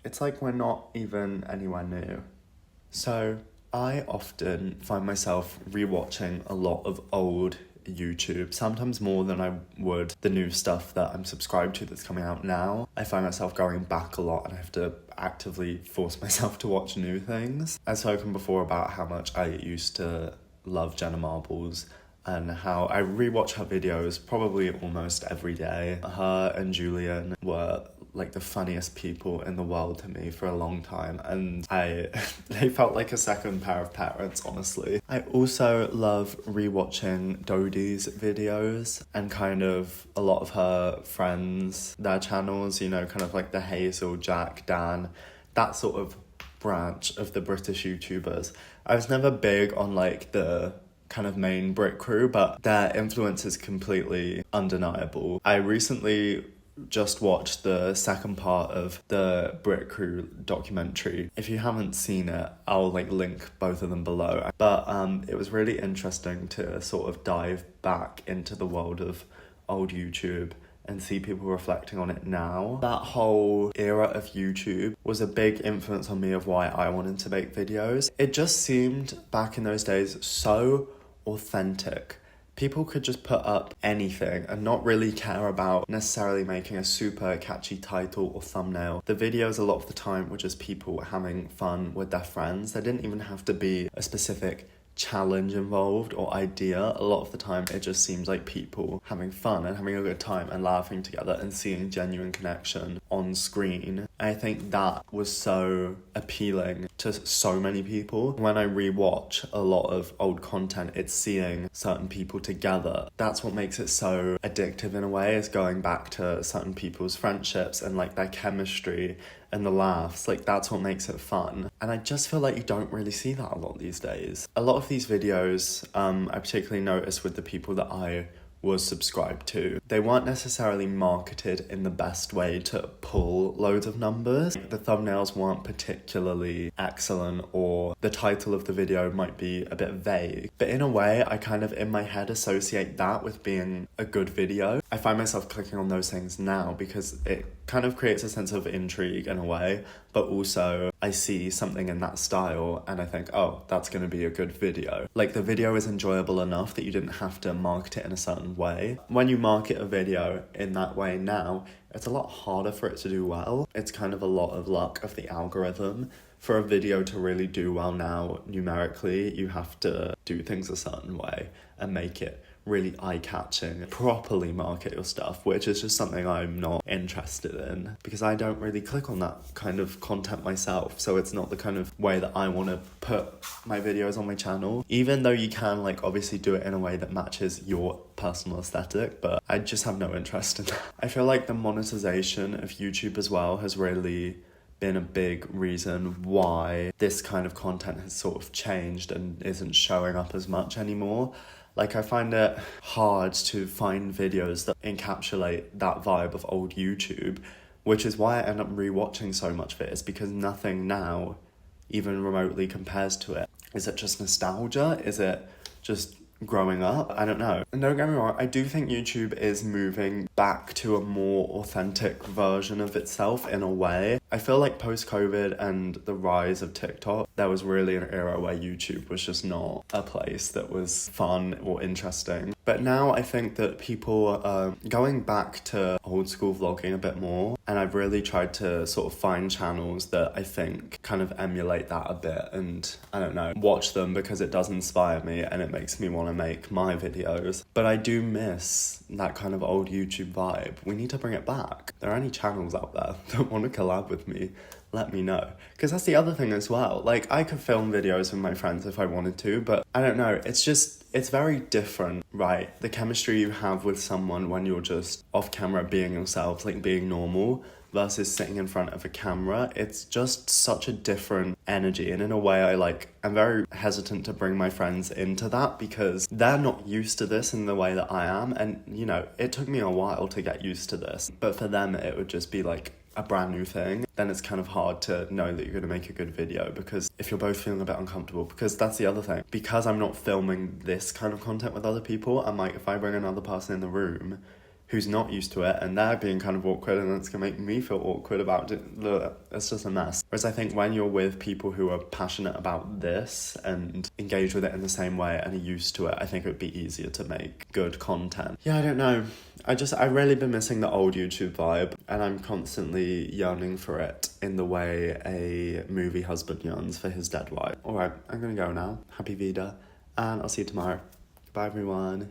It's like we're not even anywhere near. So I often find myself rewatching a lot of old YouTube, sometimes more than I would the new stuff that I'm subscribed to that's coming out now. I find myself going back a lot and I have to actively force myself to watch new things. I've spoken before about how much I used to love Jenna Marbles and how I rewatch her videos probably almost every day. Her and Julian were like the funniest people in the world to me for a long time, and they felt like a second pair of parents, honestly. I also love rewatching Dodie's videos and kind of a lot of her friends, their channels, you know, kind of like the Hazel, Jack, Dan, that sort of branch of the British YouTubers. I was never big on like the kind of main Brit crew, but their influence is completely undeniable. I recently just watched the second part of the Brit Crew documentary. If you haven't seen it, I'll like link both of them below. But it was really interesting to sort of dive back into the world of old YouTube and see people reflecting on it now. That whole era of YouTube was a big influence on me of why I wanted to make videos. It just seemed back in those days so authentic. People could just put up anything and not really care about necessarily making a super catchy title or thumbnail. The videos a lot of the time were just people having fun with their friends. There didn't even have to be a specific challenge involved or idea. A lot of the time it just seems like people having fun and having a good time and laughing together and seeing genuine connection on screen. I think that was so appealing to so many people. When I rewatch a lot of old content, it's seeing certain people together. That's what makes it so addictive in a way, is going back to certain people's friendships and like their chemistry and the laughs. Like, that's what makes it fun. And I just feel like you don't really see that a lot these days. A lot of these videos, I particularly noticed with the people that I was subscribed to, they weren't necessarily marketed in the best way to pull loads of numbers. The thumbnails weren't particularly excellent, or the title of the video might be a bit vague. But in a way, I kind of in my head associate that with being a good video. I find myself clicking on those things now because it kind of creates a sense of intrigue in a way, but also I see something in that style and I think, oh, that's going to be a good video. Like, the video is enjoyable enough that you didn't have to market it in a certain way. When you market a video in that way now, it's a lot harder for it to do well. It's kind of a lot of luck of the algorithm. For a video to really do well now, numerically, you have to do things a certain way and make it really eye-catching, properly market your stuff, which is just something I'm not interested in because I don't really click on that kind of content myself. So it's not the kind of way that I want to put my videos on my channel, even though you can like obviously do it in a way that matches your personal aesthetic, but I just have no interest in that. I feel like the monetization of YouTube as well has really been a big reason why this kind of content has sort of changed and isn't showing up as much anymore. Like, I find it hard to find videos that encapsulate that vibe of old YouTube, which is why I end up rewatching so much of it, is because nothing now even remotely compares to it. Is it just nostalgia? Is it just growing up? I don't know. And don't get me wrong, I do think YouTube is moving back to a more authentic version of itself in a way. I feel like post-COVID and the rise of TikTok, there was really an era where YouTube was just not a place that was fun or interesting. But now I think that people are going back to old school vlogging a bit more, and I've really tried to sort of find channels that I think kind of emulate that a bit, and I don't know, watch them because it does inspire me and it makes me want to make my videos. But I do miss that kind of old YouTube vibe. We need to bring it back. If there are any channels out there that want to collab with me, let me know. Because that's the other thing as well. Like, I could film videos with my friends if I wanted to, but I don't know, it's very different, right? The chemistry you have with someone when you're just off camera being yourself, like being normal, versus sitting in front of a camera. It's just such a different energy, and in a way I'm very hesitant to bring my friends into that because they're not used to this in the way that I am, and you know, it took me a while to get used to this, but for them it would just be like a brand new thing. Then it's kind of hard to know that you're going to make a good video, because if you're both feeling a bit uncomfortable, because that's the other thing, because I'm not filming this kind of content with other people, I'm like, if I bring another person in the room who's not used to it, and they're being kind of awkward, and it's gonna make me feel awkward about it. It's just a mess. Whereas I think when you're with people who are passionate about this and engage with it in the same way and are used to it, I think it would be easier to make good content. Yeah, I don't know. I've really been missing the old YouTube vibe, and I'm constantly yearning for it in the way a movie husband yearns for his dead wife. Alright, I'm gonna go now. Happy Vida, and I'll see you tomorrow. Bye everyone.